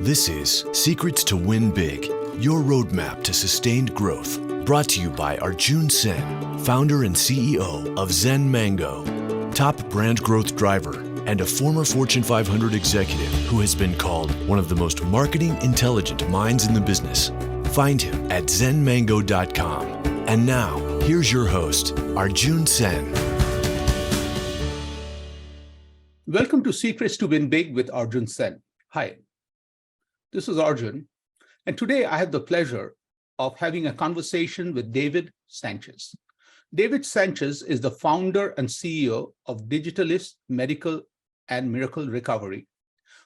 This is Secrets to Win Big, your roadmap to sustained growth. Brought to you by Arjun Sen, founder and CEO of Zen Mango, top brand growth driver, and a former Fortune 500 executive who has been called one of the most marketing intelligent minds in the business. Find him at zenmango.com. And now, here's your host, Arjun Sen. Welcome to Secrets to Win Big with Arjun Sen. Hi, this is Arjun, and today I have the pleasure of having a conversation with David Sanchez. David Sanchez is the founder and CEO of Digitalis Medical and Miracle Recovery.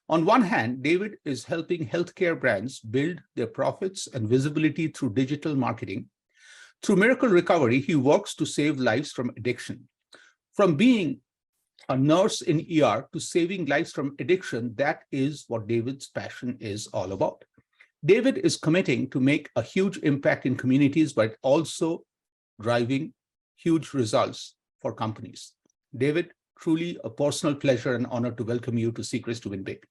On one hand, David is helping healthcare brands build their profits and visibility through digital marketing. Through Miracle Recovery, he works to save lives from addiction. From being a nurse in ER to saving lives from addiction, that is what David's passion is all about. David is committing to make a huge impact in communities, but also driving huge results for companies. David, truly a personal pleasure and honor to welcome you to Secrets to Win Big.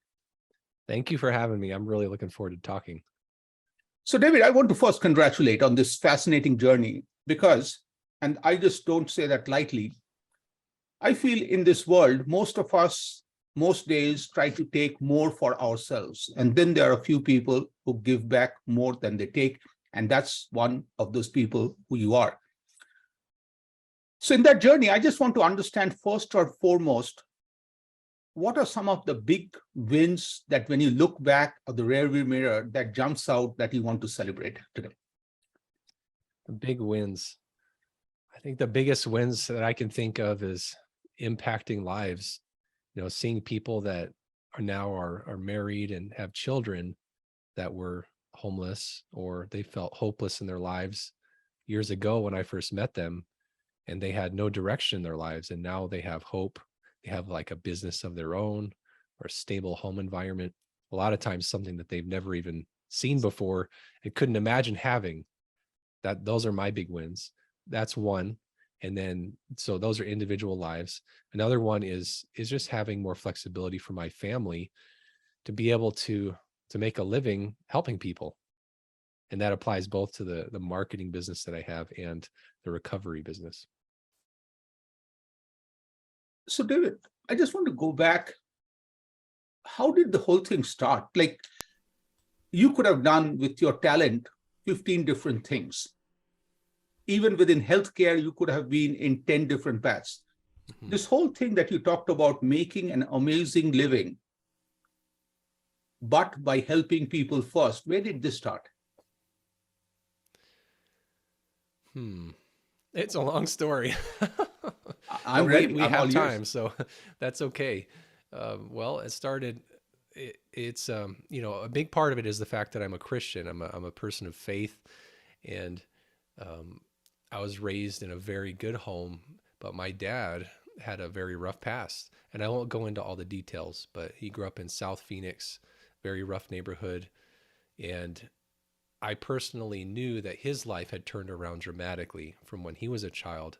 Thank you for having me. I'm really looking forward to talking. So David, I want to first congratulate on this fascinating journey because, and I just don't say that lightly, I feel in this world, most of us, most days try to take more for ourselves. And then there are a few people who give back more than they take. And that's one of those people who you are. So in that journey, I just want to understand first or foremost, what are some of the big wins that when you look back at the rearview mirror that jumps out that you want to celebrate today? The big wins. I think the biggest wins that I can think of is impacting lives, seeing people that are now are married and have children that were homeless or they felt hopeless in their lives years ago when I first met them, and they had no direction in their lives. And now they have hope. They have like a business of their own or a stable home environment. A lot of times something that they've never even seen before and couldn't imagine having. Those are my big wins. That's one. And then, so those are individual lives. Another one is just having more flexibility for my family to be able to make a living helping people. And that applies both to the marketing business that I have and the recovery business. So David, I just want to go back. How did the whole thing start? Like, you could have done with your talent 15 different things. Even within healthcare, you could have been in 10 different paths. Mm-hmm. This whole thing that you talked about, making an amazing living, but by helping people first, where did this start? It's a long story. I'm ready. We have time, so that's okay. Well, it started. It's a big part of it is the fact that I'm a Christian. I'm a person of faith, and I was raised in a very good home, but my dad had a very rough past. And I won't go into all the details, but he grew up in South Phoenix, very rough neighborhood. And I personally knew that his life had turned around dramatically from when he was a child.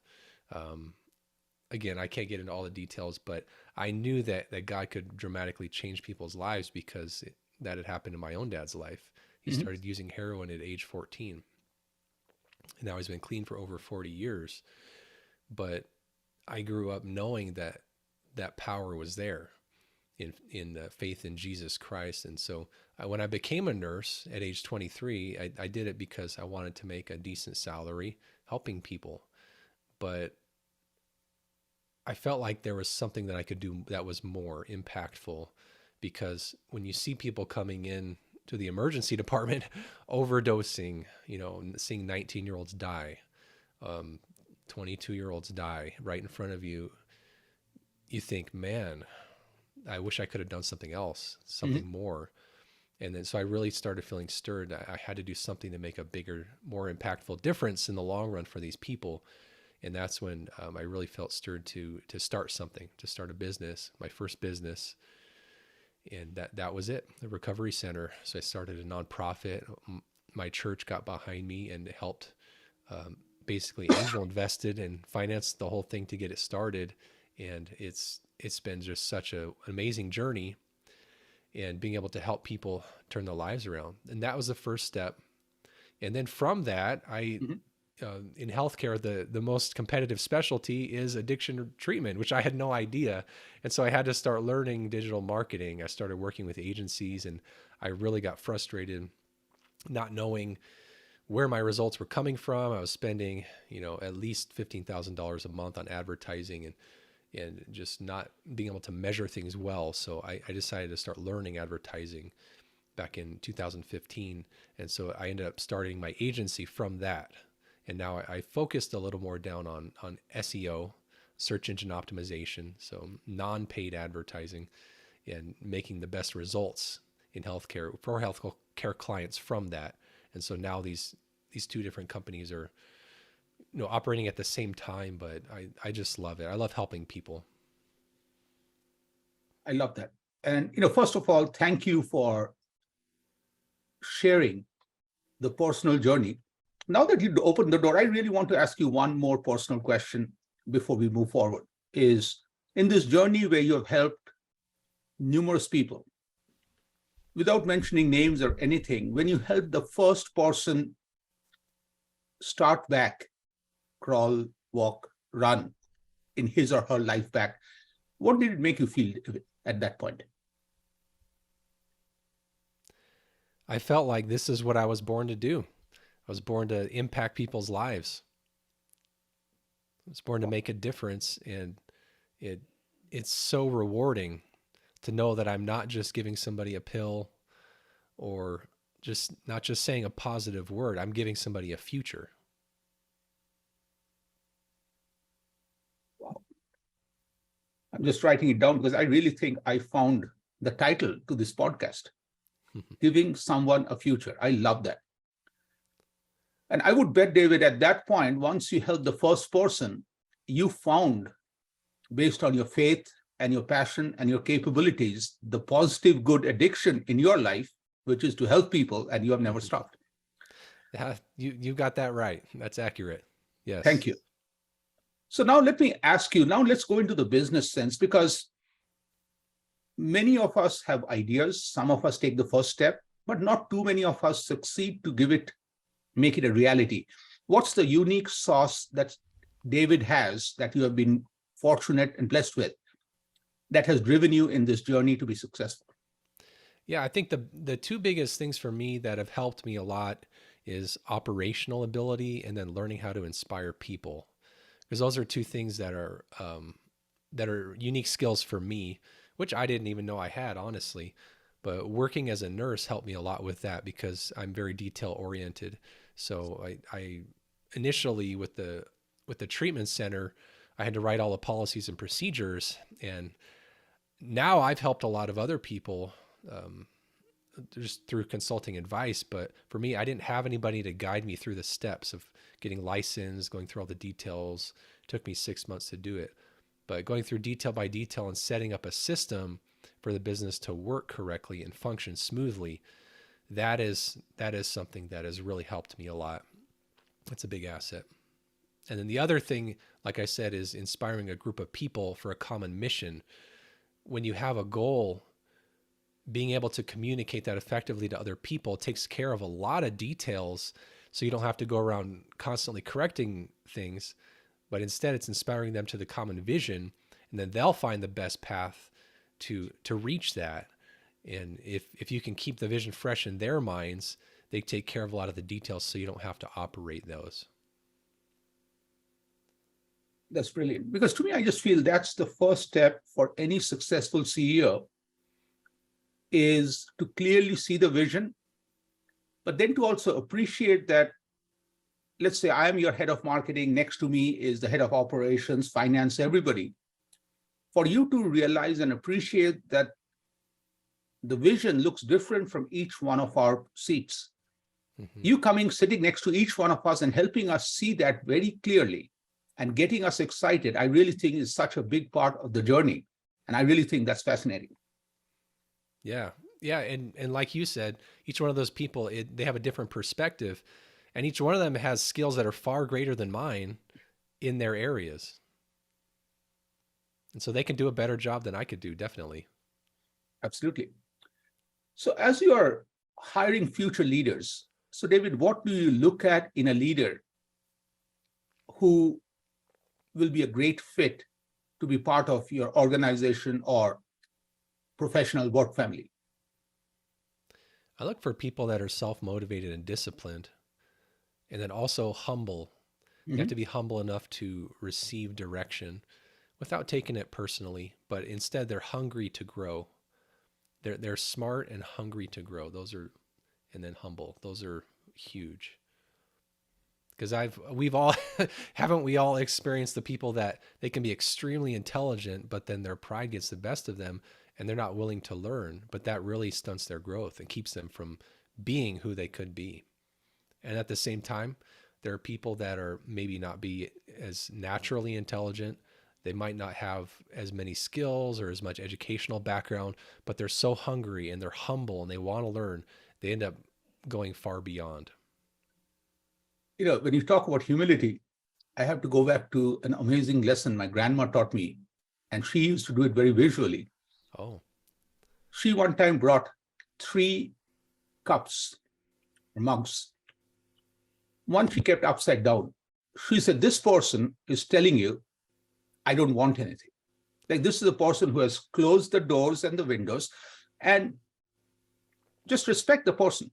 Again, I can't get into all the details, but I knew that God could dramatically change people's lives because that had happened in my own dad's life. He started using heroin at age 14. And now he's been clean for over 40 years. But I grew up knowing that power was there in the faith in Jesus Christ. And so when I became a nurse at age 23, I did it because I wanted to make a decent salary helping people. But I felt like there was something that I could do that was more impactful, because when you see people coming in to the emergency department, overdosing, seeing 19-year-olds die, 22-year-olds die right in front of you, you think, man, I wish I could have done something else, something more. And then, so I really started feeling stirred. I had to do something to make a bigger, more impactful difference in the long run for these people. And that's when I really felt stirred to start something, to start a business, my first business. And that was it, the Recovery Center. So I started a nonprofit. My church got behind me and helped, basically angel invested and financed the whole thing to get it started. And it's been just such an amazing journey. and being able to help people turn their lives around. And that was the first step. And then from that, in healthcare, the most competitive specialty is addiction treatment, which I had no idea. And so I had to start learning digital marketing. I started working with agencies, and I really got frustrated not knowing where my results were coming from. I was spending, at least $15,000 a month on advertising and just not being able to measure things well. So I decided to start learning advertising back in 2015. And so I ended up starting my agency from that. And now I focused a little more down on SEO, search engine optimization, so non-paid advertising, and making the best results in healthcare for healthcare clients from that. And so now these two different companies are, operating at the same time, but I just love it. I love helping people. I love that. And, first of all, thank you for sharing the personal journey. Now that you opened the door, I really want to ask you one more personal question before we move forward. Is in this journey where you have helped numerous people, without mentioning names or anything, when you help the first person start back, crawl, walk, run in his or her life back, what did it make you feel at that point? I felt like this is what I was born to do. I was born to impact people's lives. I was born to make a difference, and it's so rewarding to know that I'm not just giving somebody a pill or not just saying a positive word. I'm giving somebody a future. Wow. I'm just writing it down because I really think I found the title to this podcast, Giving Someone a Future. I love that. And I would bet, David, at that point, once you helped the first person, you found, based on your faith and your passion and your capabilities, the positive, good addiction in your life, which is to help people, and you have never stopped. Yeah, you got that right. That's accurate. Yes. Thank you. So now let me ask you, now let's go into the business sense, because many of us have ideas. Some of us take the first step, but not too many of us succeed to make it a reality. What's the unique sauce that David has that you have been fortunate and blessed with that has driven you in this journey to be successful? Yeah, I think the two biggest things for me that have helped me a lot is operational ability and then learning how to inspire people, because those are two things that are unique skills for me, which I didn't even know I had, honestly. But working as a nurse helped me a lot with that because I'm very detail oriented. So I initially with the treatment center, I had to write all the policies and procedures, and now I've helped a lot of other people just through consulting advice. But for me, I didn't have anybody to guide me through the steps of getting licensed, going through all the details. It took me 6 months to do it. But going through detail by detail and setting up a system for the business to work correctly and function smoothly, that is something that has really helped me a lot. That's a big asset. And then the other thing, like I said, is inspiring a group of people for a common mission. When you have a goal, being able to communicate that effectively to other people takes care of a lot of details, so you don't have to go around constantly correcting things, but instead it's inspiring them to the common vision, and then they'll find the best path to reach that. And if you can keep the vision fresh in their minds, they take care of a lot of the details, so you don't have to operate those. That's brilliant. Because to me, I just feel that's the first step for any successful CEO, is to clearly see the vision, but then to also appreciate that, let's say I am your head of marketing, next to me is the head of operations, finance, everybody. For you to realize and appreciate that the vision looks different from each one of our seats. Mm-hmm. You sitting next to each one of us and helping us see that very clearly and getting us excited, I really think is such a big part of the journey. And I really think that's fascinating. Yeah. Yeah. And like you said, each one of those people, they have a different perspective, and each one of them has skills that are far greater than mine in their areas. And so they can do a better job than I could do, definitely. Absolutely. So as you are hiring future leaders, so David, what do you look at in a leader who will be a great fit to be part of your organization or professional work family? I look for people that are self-motivated and disciplined, and then also humble. They have Mhm. to be humble enough to receive direction without taking it personally, but instead they're hungry to grow. They're smart and hungry to grow. Those are, and then humble. Those are huge. Because we've all haven't we all experienced the people that they can be extremely intelligent, but then their pride gets the best of them and they're not willing to learn, but that really stunts their growth and keeps them from being who they could be. And at the same time, there are people that are maybe not be as naturally intelligent. They might not have as many skills or as much educational background, but they're so hungry and they're humble and they want to learn. They end up going far beyond. When you talk about humility, I have to go back to an amazing lesson my grandma taught me, and she used to do it very visually. Oh, She one time brought 3 cups or mugs. One she kept upside down. She said, this person is telling you, I don't want anything. Like, this is a person who has closed the doors and the windows, and just respect the person.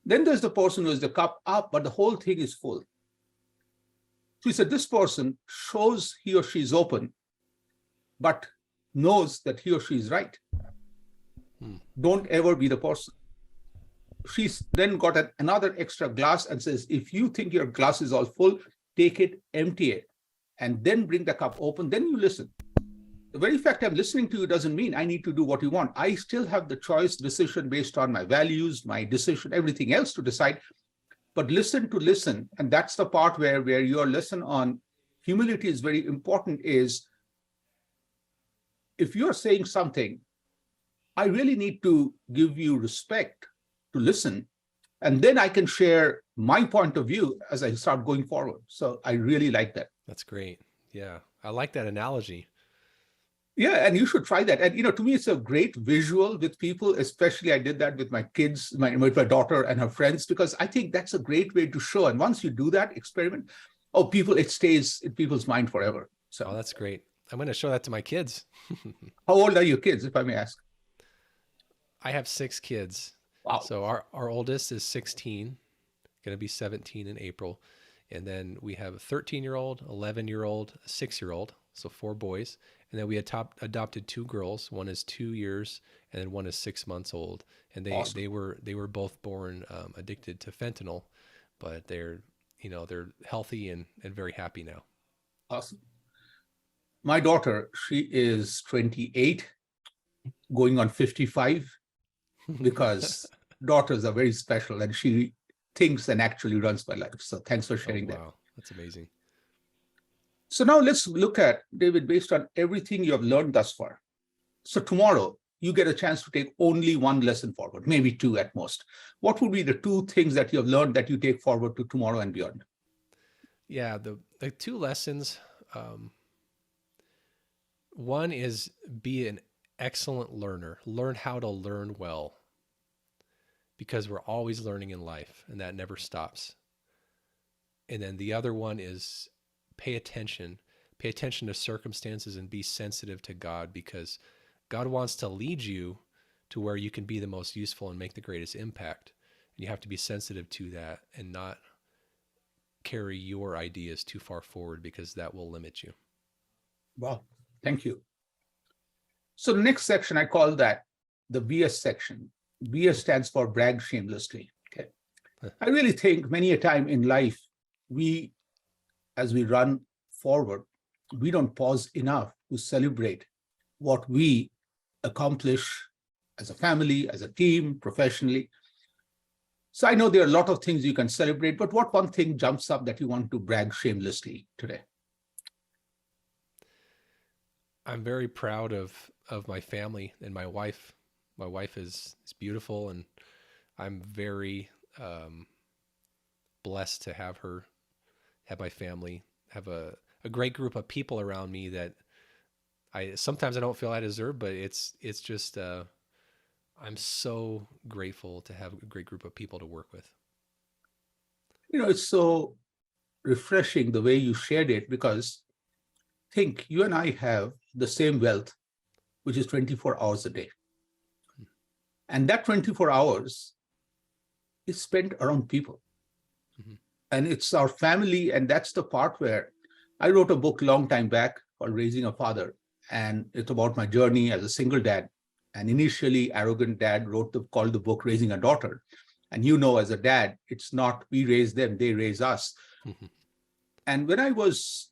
Then there's the person who has the cup up, but the whole thing is full. She said, this person shows he or she is open, but knows that he or she is right. Don't ever be the person. She's then got another extra glass and says, if you think your glass is all full, take it, empty it, and then bring the cup open, then you listen. The very fact I'm listening to you doesn't mean I need to do what you want. I still have the choice, decision based on my values, my decision, everything else to decide. But listen to listen. And that's the part where your lesson on humility is very important, is if you're saying something, I really need to give you respect to listen. And then I can share my point of view as I start going forward. So I really like that. that's great. Yeah. I like that analogy. Yeah, and you should try that. And to me, it's a great visual with people. Especially, I did that with my kids, with my daughter and her friends, because I think that's a great way to show. And once you do that experiment, it stays in people's mind forever. So, Oh, that's great. I'm going to show that to my kids. how old are your kids, if I may ask? I have 6 kids. Wow, So our oldest is 16, going to be 17 in April. And then we have a 13-year-old, 11-year-old, a 6-year-old. So 4 boys. And then we adopted 2 girls. One is 2 years, and then one is 6 months old. And awesome. they were both born addicted to fentanyl, but they're healthy and very happy now. Awesome. My daughter, she is 28, going on 55, because daughters are very special, and she thinks and actually runs my life. So thanks for sharing that. Wow, that's amazing. So now let's look at, David, based on everything you have learned thus far. So tomorrow, you get a chance to take only one lesson forward, maybe 2 at most. What would be the 2 things that you have learned that you take forward to tomorrow and beyond? Yeah, the 2 lessons. One is be an excellent learner. Learn how to learn well, because we're always learning in life, and that never stops. And then the other one is pay attention to circumstances and be sensitive to God, because God wants to lead you to where you can be the most useful and make the greatest impact. And you have to be sensitive to that and not carry your ideas too far forward, because that will limit you. Wow, thank you. So the next section, I call that the BS section. BS stands for brag shamelessly. Okay. I really think many a time in life, as we run forward, we don't pause enough to celebrate what we accomplish as a family, as a team, professionally. So I know there are a lot of things you can celebrate, but what one thing jumps up that you want to brag shamelessly today? I'm very proud of my family and my wife. My wife is beautiful, and I'm very blessed to have her, have my family, have a great group of people around me that sometimes I don't feel I deserve, but it's just I'm so grateful to have a great group of people to work with. It's so refreshing the way you shared it, because think you and I have the same wealth, which is 24 hours a day. And that 24 hours is spent around people. Mm-hmm. And it's our family. And that's the part where I wrote a book long time back called Raising a Father. And it's about my journey as a single dad. And initially, arrogant dad called the book Raising a Daughter. And as a dad, it's not we raise them, they raise us. Mm-hmm. And when I was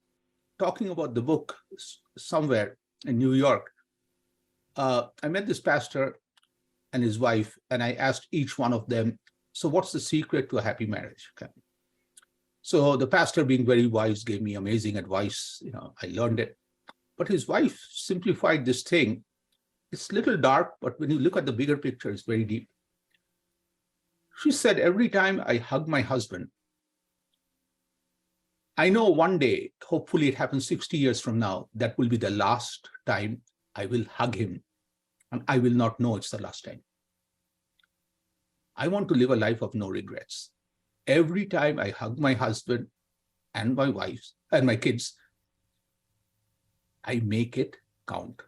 talking about the book somewhere in New York, I met this pastor and his wife, and I asked each one of them, so what's the secret to a happy marriage? Okay. So the pastor, being very wise, gave me amazing advice. I learned it. But his wife simplified this thing. It's a little dark, but when you look at the bigger picture, it's very deep. She said, every time I hug my husband, I know one day, hopefully it happens 60 years from now, that will be the last time I will hug him. And I will not know it's the last time. I want to live a life of no regrets. Every time I hug my husband and my wife and my kids, I make it count.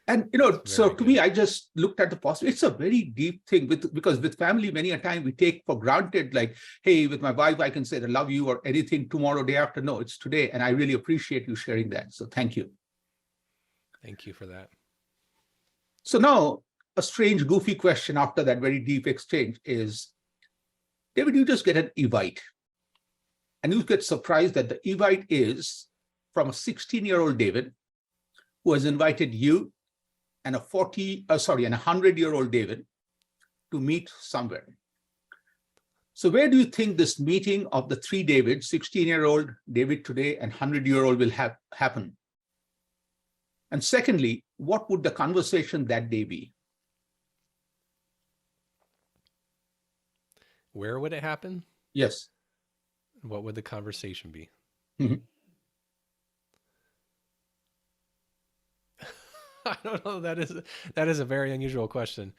And, so to me, I just looked at the possibility. It's a very deep thing because with family, many a time we take for granted, like, hey, with my wife, I can say I love you or anything tomorrow, day after. No, it's today. And I really appreciate you sharing that. So thank you. Thank you for that. So now a strange, goofy question after that very deep exchange is, David, you just get an invite. And you get surprised that the invite is from a 16-year-old David who has invited you and a 100-year-old David to meet somewhere. So where do you think this meeting of the three Davids, 16-year-old David today and 100-year-old will happen? And secondly, what would the conversation that day be? Where would it happen? Yes. What would the conversation be? Mm-hmm. I don't know. That is a very unusual question.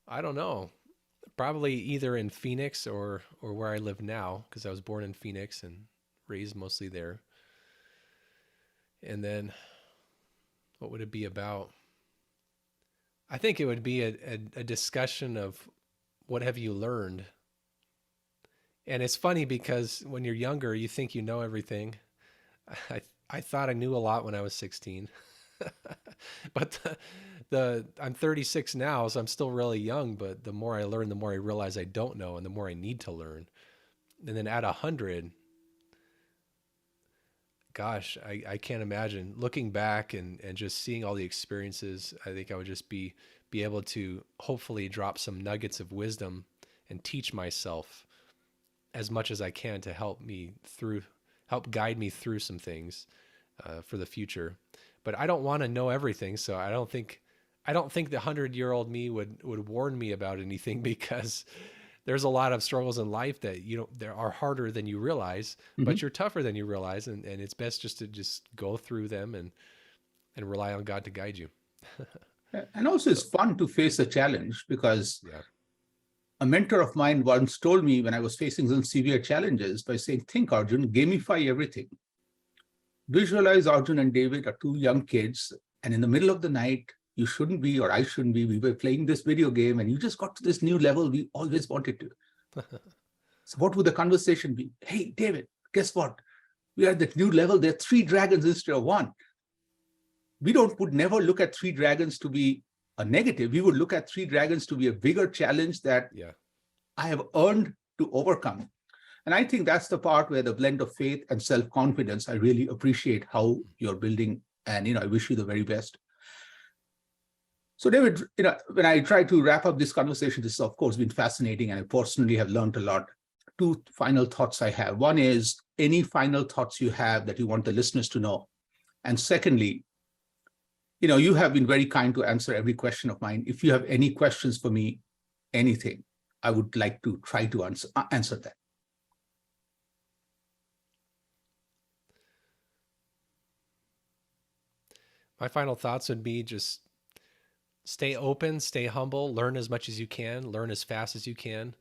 I don't know. Probably either in Phoenix or where I live now, because I was born in Phoenix and raised mostly there. And then what would it be about? I think it would be a discussion of what have you learned. And it's funny because when you're younger, you think you know everything. I thought I knew a lot when I was 16. But I'm 36 now, so I'm still really young, but the more I learn, the more I realize I don't know and the more I need to learn. And then at 100, gosh, I can't imagine looking back and just seeing all the experiences. I think I would just be able to hopefully drop some nuggets of wisdom and teach myself as much as I can to help guide me through some things for the future. But I don't want to know everything, so I don't think the 100-year-old me would warn me about anything, because there's a lot of struggles in life that there are harder than you realize, Mm-hmm. but you're tougher than you realize, and it's best just to go through them and rely on God to guide you. And also it's fun to face a challenge, because Yeah. a mentor of mine once told me when I was facing some severe challenges by saying, think, Arjun, gamify everything. Visualize Arjun and David are two young kids, and in the middle of the night, you shouldn't be, or I shouldn't be, we were playing this video game and you just got to this new level we always wanted to. So what would the conversation be? Hey, David, guess what? We are at that new level. There are 3 dragons instead of 1. We would never look at 3 dragons to be a negative. We would look at 3 dragons to be a bigger challenge that I have earned to overcome. And I think that's the part where the blend of faith and self-confidence, I really appreciate how you're building, and I wish you the very best. So David, when I try to wrap up this conversation, this has of course been fascinating, and I personally have learned a lot. 2 final thoughts I have. One is, any final thoughts you have that you want the listeners to know? And secondly, you have been very kind to answer every question of mine. If you have any questions for me, anything, I would like to try to answer that. My final thoughts would be just stay open, stay humble, learn as much as you can, learn as fast as you can,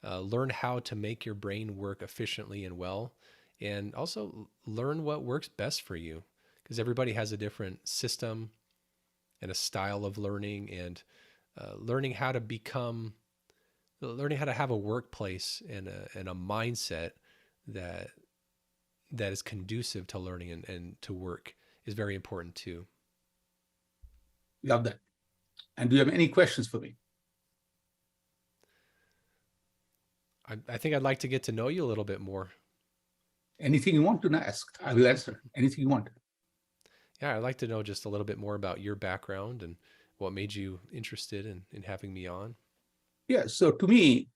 learn how to make your brain work efficiently and well, and also learn what works best for you, because everybody has a different system and a style of learning, and learning how to have a workplace and a mindset that is conducive to learning and to work is very important too. Love that. And do you have any questions for me? I think I'd like to get to know you a little bit more. Anything you want to ask, I will answer. Anything you want. Yeah, I'd like to know just a little bit more about your background and what made you interested in having me on. Yeah, so to me,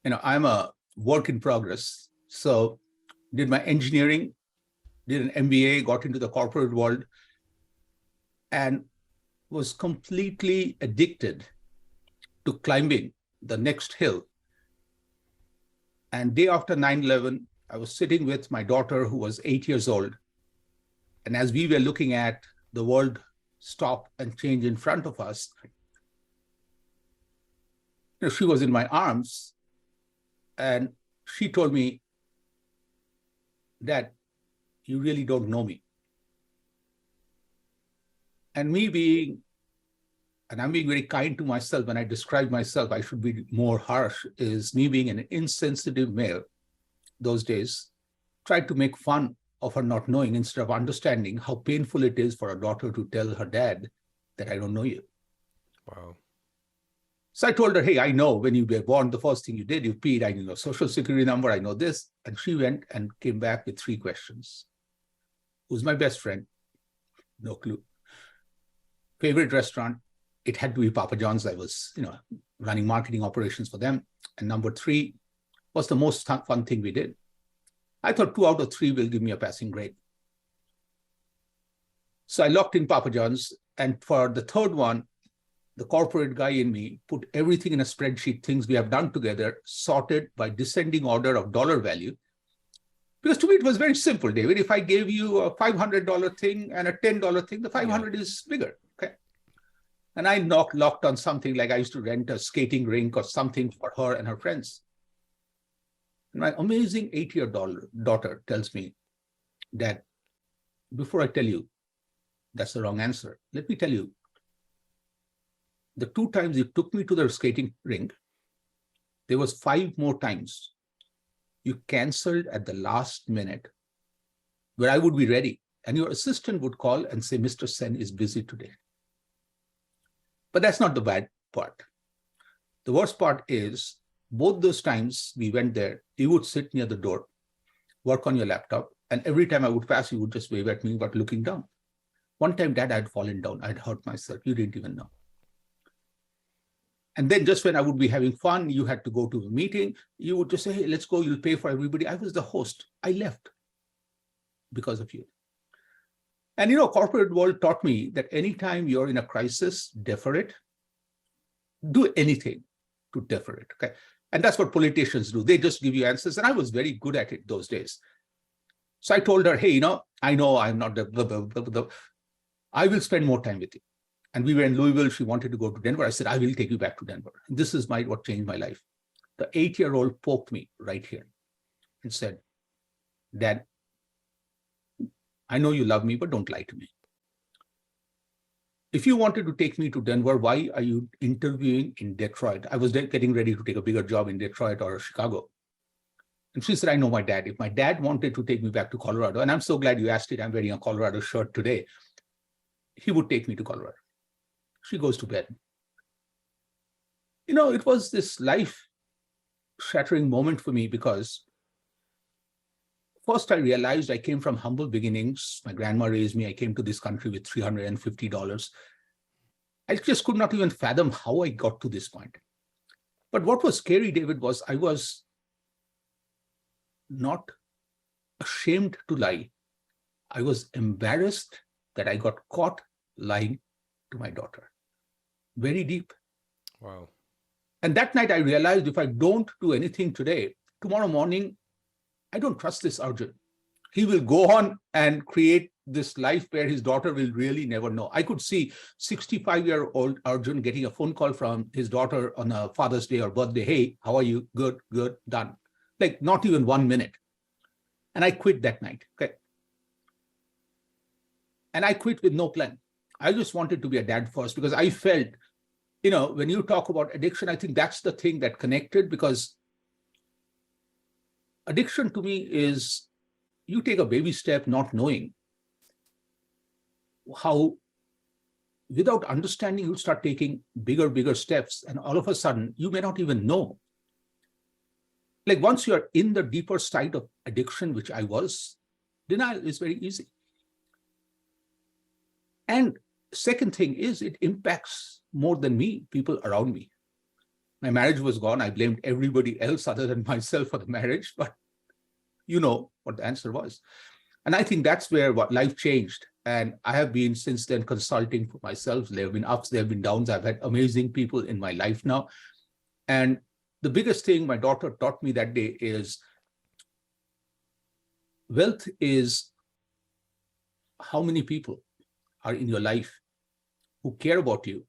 I'm a work in progress. So did my engineering, did an MBA, got into the corporate world, and was completely addicted to climbing the next hill. And day after 9/11, I was sitting with my daughter, who was 8 years old. And as we were looking at the world stop and change in front of us, she was in my arms, and she told me, "Dad, you really don't know me." And I'm being very kind to myself when I describe myself, I should be more harsh, is me being an insensitive male those days, tried to make fun of her not knowing instead of understanding how painful it is for a daughter to tell her dad that I don't know you. Wow. So I told her, "Hey, I know when you were born, the first thing you did, you peed, I know your social security number, I know this." And she went and came back with 3 questions. Who's my best friend? No clue. Favorite restaurant? It had to be Papa John's. I was, running marketing operations for them. And number 3, what's the most fun thing we did? I thought 2 out of 3 will give me a passing grade. So I locked in Papa John's. And for the 3rd one, the corporate guy in me put everything in a spreadsheet, things we have done together, sorted by descending order of dollar value. Because to me, it was very simple, David. If I gave you a $500 thing and a $10 thing, the 500 is bigger. Okay. And I locked on something like I used to rent a skating rink or something for her and her friends. And my amazing 8-year-old daughter tells me, "Dad, before I tell you that's the wrong answer, let me tell you, the 2 times you took me to the skating rink, there was 5 more times you canceled at the last minute where I would be ready. And your assistant would call and say, 'Mr. Sen is busy today.'" But that's not the bad part. The worst part is, both those times we went there, you would sit near the door, work on your laptop, and every time I would pass, you would just wave at me, but looking down. One time, Dad, I'd fallen down. I'd hurt myself. You didn't even know. And then just when I would be having fun, you had to go to a meeting, you would just say, "Hey, let's go. You'll pay for everybody." I was the host. I left because of you. And corporate world taught me that anytime you're in a crisis, defer it. Do anything to defer it. Okay. And that's what politicians do. They just give you answers. And I was very good at it those days. So I told her, "Hey, I know I'm not I will spend more time with you." And we were in Louisville. She wanted to go to Denver. I said, "I will take you back to Denver." And this is what changed my life. The 8-year-old poked me right here and said, "Dad, I know you love me, but don't lie to me. If you wanted to take me to Denver, why are you interviewing in Detroit?" I was getting ready to take a bigger job in Detroit or Chicago. And she said, "I know my dad. If my dad wanted to take me back to Colorado," and I'm so glad you asked it, I'm wearing a Colorado shirt today, "he would take me to Colorado." She goes to bed. It was this life-shattering moment for me because first I realized I came from humble beginnings. My grandma raised me. I came to this country with $350. I just could not even fathom how I got to this point. But what was scary, David, was I was not ashamed to lie. I was embarrassed that I got caught lying to my daughter. Very deep. Wow. And that night I realized if I don't do anything today, tomorrow morning, I don't trust this Arjun. He will go on and create this life where his daughter will really never know. I could see 65-year-old Arjun getting a phone call from his daughter on a Father's Day or birthday. Hey, how are you? Good, good, done. Like not even 1 minute. And I quit that night. Okay. And I quit with no plan. I just wanted to be a dad first because I felt, when you talk about addiction, I think that's the thing that connected, because addiction to me is you take a baby step not knowing how, without understanding, you start taking bigger steps. And all of a sudden, you may not even know. Like once you're in the deeper side of addiction, which I was, denial is very easy. And second thing is it impacts more than me, people around me. My marriage was gone. I blamed everybody else other than myself for the marriage, but you know what the answer was. And I think that's where what life changed. And I have been since then consulting for myself. There have been ups, there have been downs. I've had amazing people in my life now. And the biggest thing my daughter taught me that day is wealth is how many people are in your life who care about you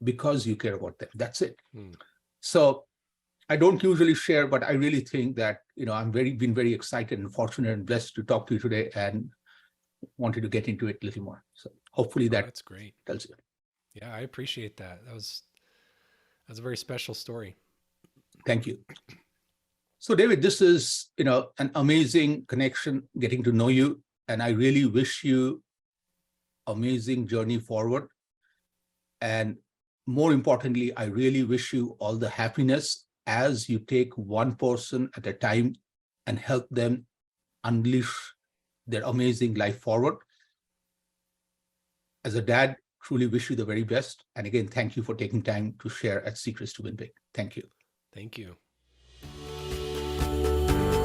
because you care about them. That's it. So I don't usually share, but I really think that, I'm been very excited and fortunate and blessed to talk to you today and wanted to get into it a little more. So hopefully that's great. Tells you. Yeah, I appreciate that. That's a very special story. Thank you. So David, this is, an amazing connection, getting to know you. And I really wish you amazing journey forward. And more importantly, I really wish you all the happiness as you take one person at a time and help them unleash their amazing life forward. As a dad, truly wish you the very best. And again, thank you for taking time to share at Secrets to Win Big. Thank you. Thank you.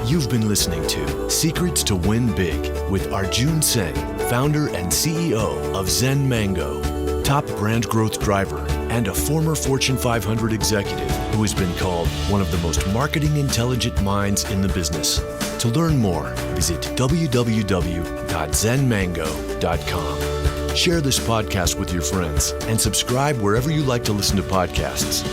You've been listening to Secrets to Win Big with Arjun Sen, founder and CEO of Zen Mango, top brand growth driver, and a former Fortune 500 executive who has been called one of the most marketing intelligent minds in the business. To learn more, visit www.zenmango.com. Share this podcast with your friends and subscribe wherever you like to listen to podcasts.